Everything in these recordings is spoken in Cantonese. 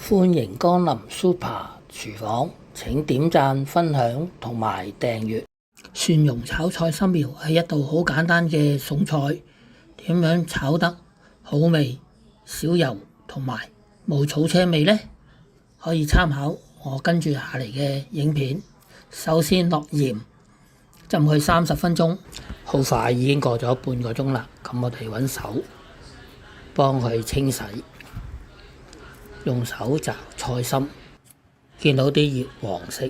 歡迎光臨 Super 廚房，請點讚、分享同埋訂閱。蒜蓉炒菜心苗係一道好簡單嘅餸菜，點樣炒得好味、少油同埋冇草青味呢？可以參考我跟住下嚟嘅影片。首先落鹽，浸佢30分鐘，好快已經過咗半個鐘啦。咁我哋揾手幫佢清洗。用手摘菜心，見到啲葉黃色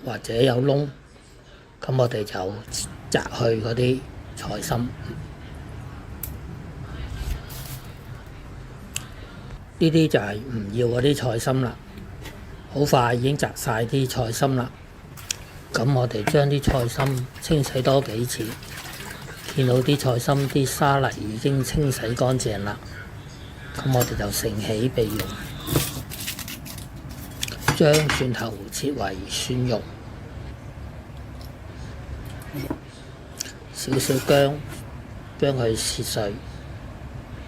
或者有窿，咁我哋就摘去嗰啲菜心。呢啲就係唔要嗰啲菜心啦。好快已經摘晒啲菜心啦。咁我哋將啲菜心清洗多幾次，見到啲菜心啲沙泥已經清洗乾淨啦。咁我哋就盛起備用。將蒜頭切為蒜蓉，少少薑，將佢切碎，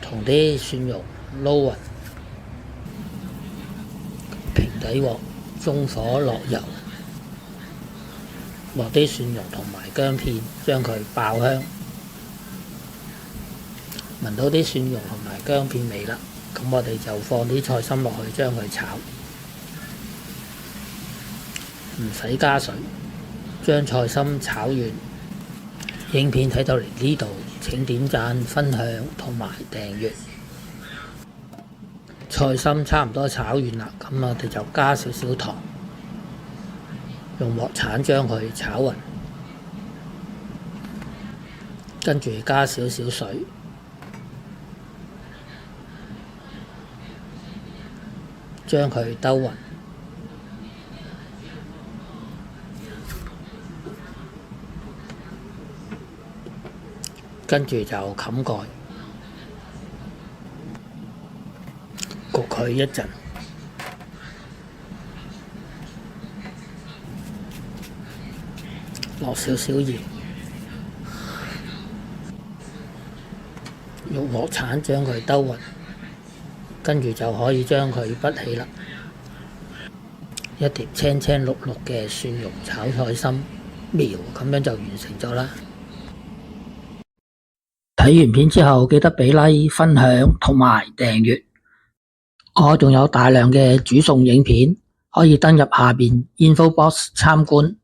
同啲蒜蓉撈勻。平底鑊中火落油，落啲蒜蓉同埋薑片，將佢爆香。聞到啲蒜蓉同埋薑片味啦，咁我哋就放啲菜心落去，將佢炒。唔使加水，將菜心炒完。影片睇到嚟呢度，請點讚、分享同埋訂閱。菜心差唔多炒完啦，咁我哋就加少少糖，用鑊鏟將佢炒勻，跟住加少少水，將佢兜勻。跟住就冚蓋，焗佢一陣。落少少鹽，用鑊鏟將佢兜勻，跟住就可以將佢畢起啦。一碟青青綠綠嘅蒜蓉炒菜心苗，咁樣就完成咗啦。睇完片之後記得俾 like、分享同埋訂閱。我仲有大量嘅煮餸影片，可以登入下邊 info box 參觀。